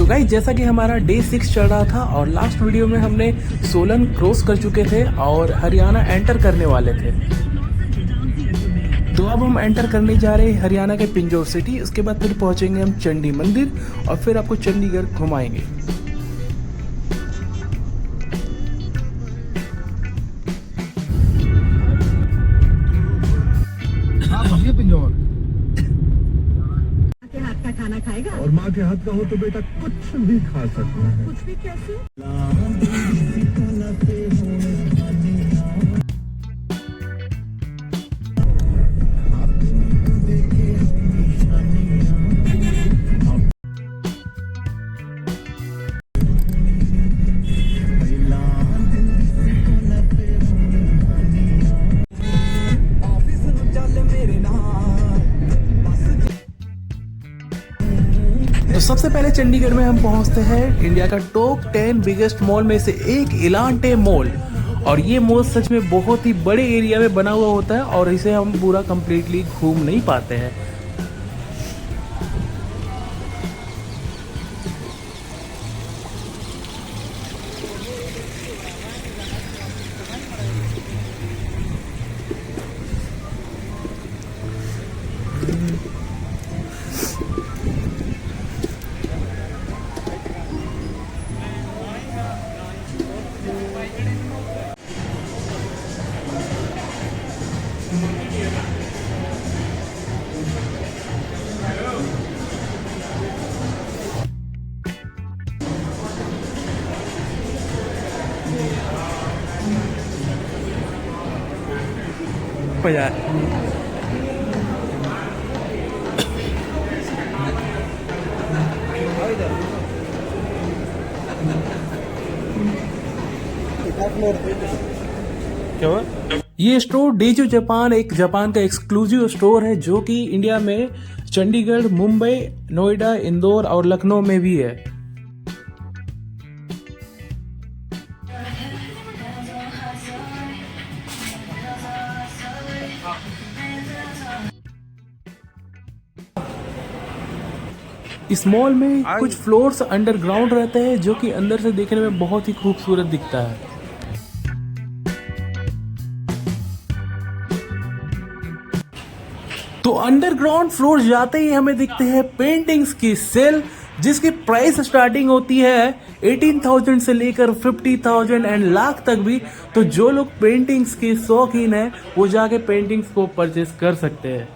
तो गाइस जैसा कि हमारा डे 6 चल रहा था और लास्ट वीडियो में हमने सोलन क्रॉस कर चुके थे और हरियाणा एंटर करने वाले थे। तो अब हम एंटर करने जा रहे हैं हरियाणा के पिंजौर सिटी। उसके बाद फिर पहुंचेंगे हम चंडी मंदिर और फिर आपको चंडीगढ़ घुमाएंगे। पिंजौर के हाथ का खाना खाएगा और माँ के हाथ का हो तो बेटा कुछ भी खा सकता है। कुछ भी कैसे? तो सबसे पहले चंडीगढ़ में हम पहुंचते हैं इंडिया का टॉप 10 बिगेस्ट मॉल में से एक इलांटे मॉल। और ये मॉल सच में बहुत ही बड़े एरिया में बना हुआ होता है और इसे हम पूरा कंप्लीटली घूम नहीं पाते हैं। यार क्या हुआ? ये स्टोर डेजू जापान एक जापान का एक्सक्लूसिव स्टोर है जो कि इंडिया में चंडीगढ़, मुंबई, नोएडा, इंदौर और लखनऊ में भी है। इस मॉल में कुछ फ्लोर्स अंडरग्राउंड रहते हैं जो कि अंदर से देखने में बहुत ही खूबसूरत दिखता है। तो अंडरग्राउंड फ्लोर जाते ही हमें दिखते हैं पेंटिंग्स की सेल जिसकी प्राइस स्टार्टिंग होती है 18,000 से लेकर 50,000 एंड लाख तक भी। तो जो लोग पेंटिंग्स के शौकीन हैं वो जाके पेंटिंग्स को परचेस कर सकते हैं।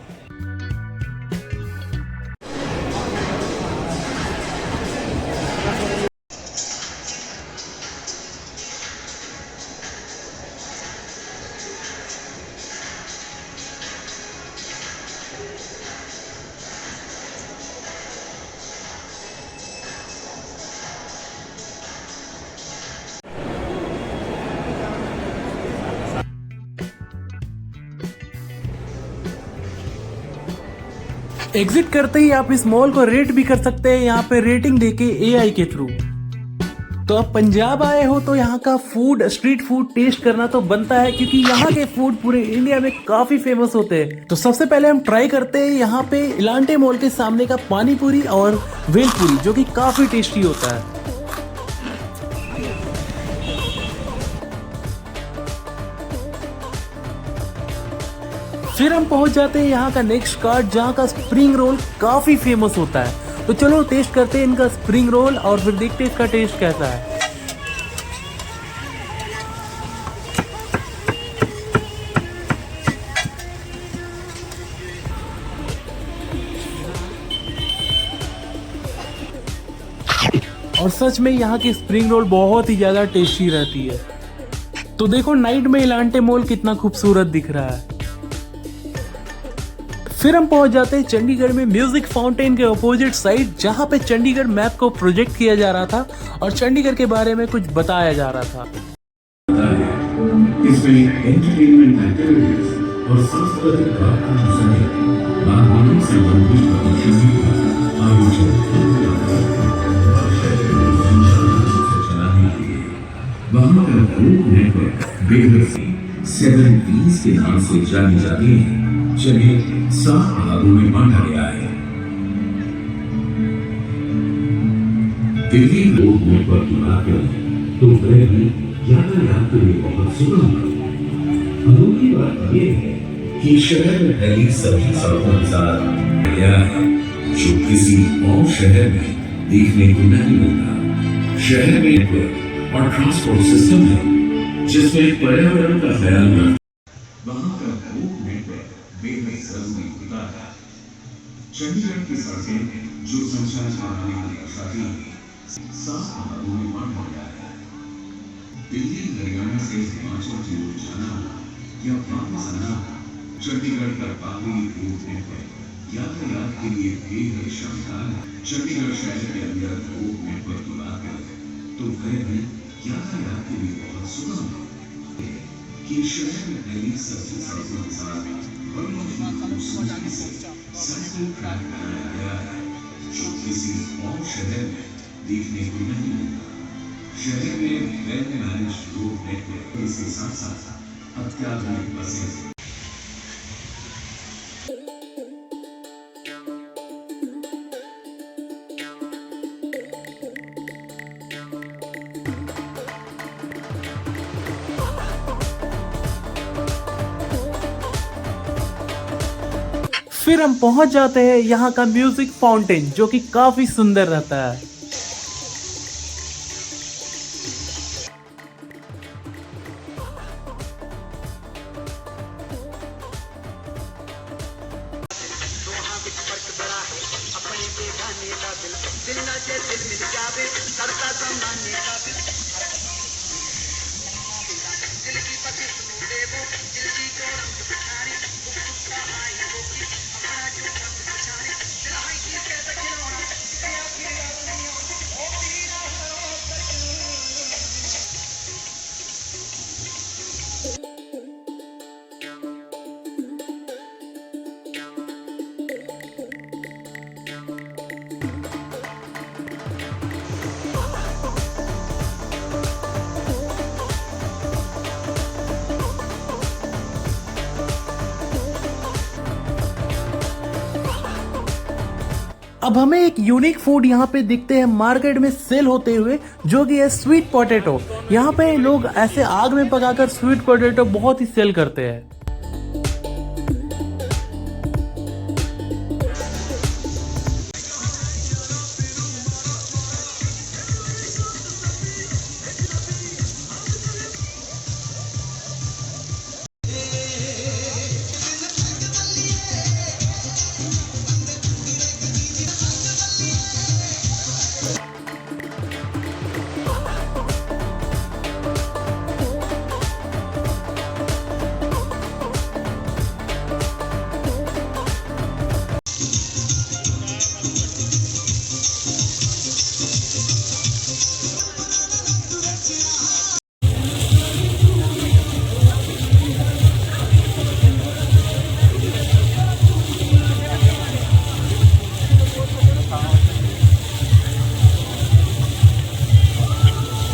एग्जिट करते ही आप इस मॉल को रेट भी कर सकते हैं यहाँ पे रेटिंग देके AI के थ्रू। तो आप पंजाब आए हो तो यहाँ का फूड, स्ट्रीट फूड टेस्ट करना तो बनता है क्योंकि यहाँ के फूड पूरे इंडिया में काफी फेमस होते हैं। तो सबसे पहले हम ट्राई करते हैं यहाँ पे इलांटे मॉल के सामने का पानी पूरी और भेलपूरी जो कि काफी टेस्टी होता है। फिर हम पहुंच जाते हैं यहाँ का नेक्स्ट कार्ट जहाँ का स्प्रिंग रोल काफी फेमस होता है। तो चलो टेस्ट करते हैं इनका स्प्रिंग रोल और फिर देखते हैं इसका टेस्ट कैसा है। और सच में यहाँ की स्प्रिंग रोल बहुत ही ज्यादा टेस्टी रहती है। तो देखो नाइट में इलांटे मॉल कितना खूबसूरत दिख रहा है। फिर हम पहुंच जाते हैं चंडीगढ़ में म्यूजिक फाउंटेन के अपोजिट साइड जहां पे चंडीगढ़ मैप को प्रोजेक्ट किया जा रहा था और चंडीगढ़ के बारे में कुछ बताया जा रहा था। इसमें एंटरटेनमेंट एक्टिविटीज और सांस्कृतिक कार्यक्रम समेत बागवानी संबंधी प्रदर्शनी का आयोजन वहाँ का ग्रुप नेटवर्क बेहद 7Ps के नाम से जानी जाती है। चलिए 7 भागों में बांटा गया है। दिल्ली रोड नेटवर्क बनाकर तो वह भी यातायात के लिए बहुत सुगम है। अनोखी बात यह है कि शहर में फैली सभी सड़कों के साथ गया है जो किसी और शहर में देखने को नहीं मिलता। शहर में नेटवर्क और ट्रांसपोर्ट सिस्टम है जिसमें पर्यावरण का ख्याल रखना वहां का रोड नेटवर्क बेहद जरूरी होता है। चंडीगढ़ की सड़कें जो संचार प्रणाली की दर्शाती हैं साफ हवाओं में बंद हो गया है। दिल्ली हरियाणा से हिमाचल की ओर जाना या वापस आना चंडीगढ़ का पावी रोड नेटवर्क यातायात के लिए बेहद शानदार है। चंडीगढ़ शहर के अंदर रोड नेटवर्क की बात करें तो वह भी यातायात के लिए बहुत सुगम है कि शहर में फैली सभी सड़कों के साथ बड़ी ही खूबसूरती से साइकिल ट्रैक बनाया गया है जो किसी और शहर में देखने को नहीं मिलता। शहर में वेल मैनेज्ड रोड नेटवर्क इसके साथ साथ अत्याधुनिक बसें फिर हम पहुंच जाते हैं यहाँ का म्यूजिक फाउंटेन जो कि काफी सुंदर रहता है। अब हमें एक यूनिक फूड यहाँ पे दिखते हैं मार्केट में सेल होते हुए जो कि है स्वीट पोटैटो। यहाँ पे लोग ऐसे आग में पकाकर स्वीट पोटैटो बहुत ही सेल करते हैं।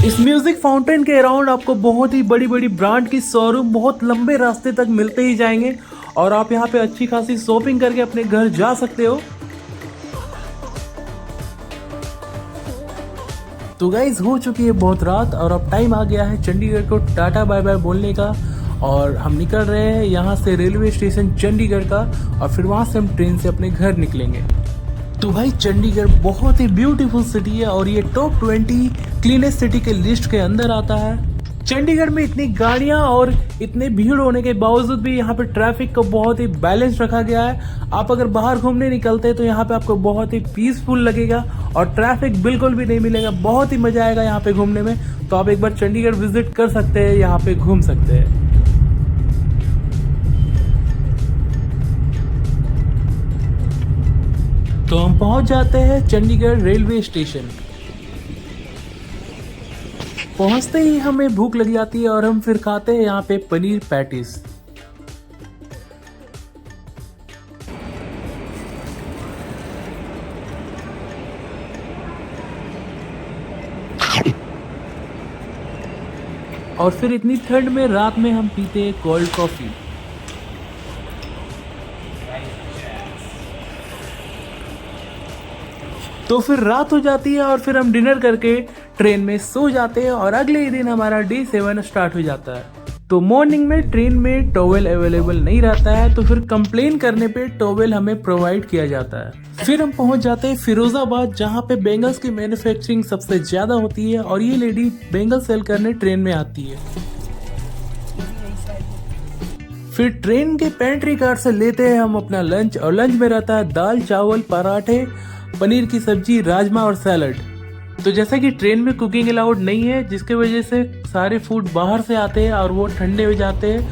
इस म्यूजिक फाउंटेन के अराउंड आपको बहुत ही बड़ी बड़ी ब्रांड की शोरूम बहुत लंबे रास्ते तक मिलते ही जाएंगे और आप यहाँ पे अच्छी खासी शॉपिंग करके अपने घर जा सकते हो। तो गाइज हो चुकी है बहुत रात और अब टाइम आ गया है चंडीगढ़ को टाटा बाय बाय बोलने का और हम निकल रहे हैं यहाँ से रेलवे स्टेशन चंडीगढ़ का और फिर वहाँ से हम ट्रेन से अपने घर निकलेंगे। तो भाई चंडीगढ़ बहुत ही ब्यूटीफुल सिटी है और ये टॉप 20 क्लीनेस्ट सिटी के लिस्ट के अंदर आता है। चंडीगढ़ में इतनी गाड़ियां और इतने भीड़ होने के बावजूद भी यहाँ पे ट्रैफिक को बहुत ही बैलेंस रखा गया है। आप अगर बाहर घूमने निकलते हैं तो यहाँ पे आपको बहुत ही पीसफुल लगेगा और ट्रैफिक बिल्कुल भी नहीं मिलेगा। बहुत ही मजा आएगा यहाँ पे घूमने में। तो आप एक बार चंडीगढ़ विजिट कर सकते हैं, यहाँ पे घूम सकते हैं। तो हम पहुंच जाते हैं चंडीगढ़ रेलवे स्टेशन। पहुंचते ही हमें भूख लग जाती है और हम फिर खाते हैं यहाँ पे पनीर पैटीज। और फिर इतनी ठंड में रात में हम पीते हैं कोल्ड कॉफी। तो तो फिर रात हो जाती है और फिर हम डिनर करके ट्रेन में सो जाते हैं और अगले ही दिन हमारा डे 7 स्टार्ट हो जाता है। तो मॉर्निंग में ट्रेन में टॉवेल अवेलेबल नहीं रहता है, तो फिर कंप्लेन करने पे टॉवेल हमें प्रोवाइड किया जाता है। फिर हम पहुंच जाते हैं फिरोजाबाद, जहां पे बेंगल्स की मैन्युफैक्चरिंग सबसे ज्यादा होती है और ये लेडी बेंगल सेल करने ट्रेन में आती है। फिर ट्रेन के पेंट्री कार से लेते हैं हम अपना लंच, और लंच में रहता है दाल चावल पराठे पनीर की सब्जी राजमा और सैलड। तो जैसा कि ट्रेन में कुकिंग अलाउड नहीं है, जिसके वजह से सारे फूड बाहर से आते हैं और वो ठंडे हो जाते हैं।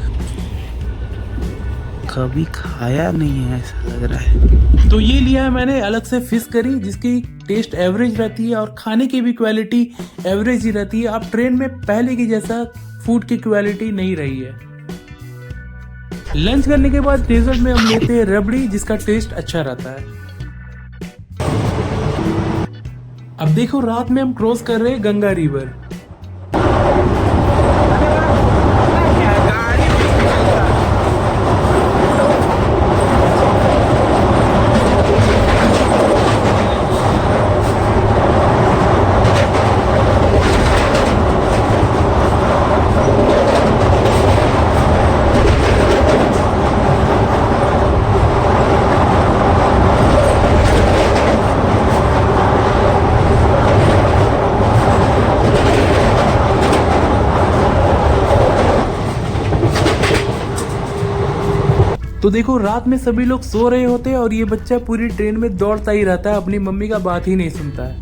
कभी खाया नहीं है ऐसा लग रहा है। तो ये लिया है मैंने अलग से फिश करी, जिसकी टेस्ट एवरेज रहती है और खाने की भी क्वालिटी एवरेज ही रहती है। अब ट्रेन में पहले की जैसा फूड की क्वालिटी नहीं रही है। लंच करने के बाद डेजर्ट में हम लेते हैं रबड़ी, जिसका टेस्ट अच्छा रहता है। अब देखो रात में हम क्रॉस कर रहे हैं गंगा रिवर। तो देखो रात में सभी लोग सो रहे होते हैं और ये बच्चा पूरी ट्रेन में दौड़ता ही रहता है, अपनी मम्मी का बात ही नहीं सुनता है।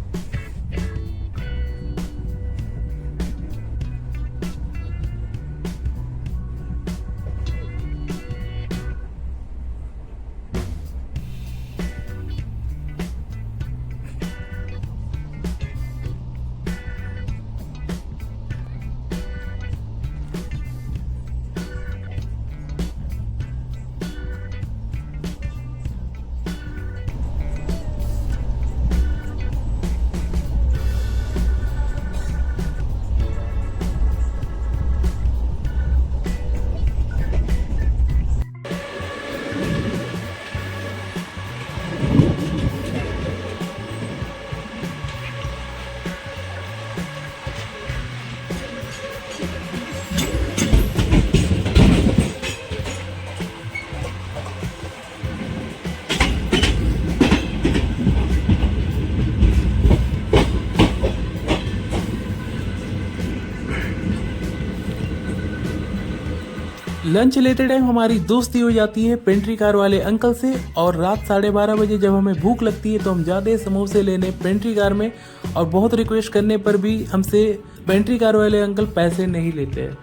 लंच लेते टाइम हमारी दोस्ती हो जाती है पेंट्री कार वाले अंकल से, और रात 12:30 बजे जब हमें भूख लगती है तो हम जाते हैं समोसे लेने पेंट्री कार में, और बहुत रिक्वेस्ट करने पर भी हमसे पेंट्री कार वाले अंकल पैसे नहीं लेते हैं।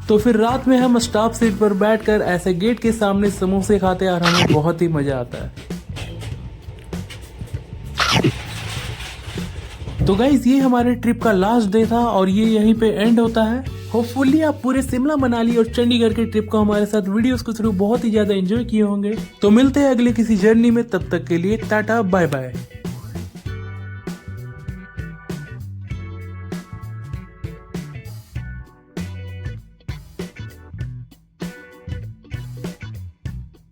तो फिर रात में हम स्टाफ सीट पर बैठकर ऐसे गेट के सामने समोसे खाते हैं और हमें बहुत ही मजा आता है। तो गाइज ये हमारे ट्रिप का लास्ट डे था और ये यहीं पे एंड होता है। होपफुली आप पूरे शिमला मनाली और चंडीगढ़ के ट्रिप को हमारे साथ वीडियोस के थ्रू बहुत ही ज्यादा एंजॉय किए होंगे। तो मिलते हैं अगले किसी जर्नी में, तब तक के लिए टाटा बाय बाय।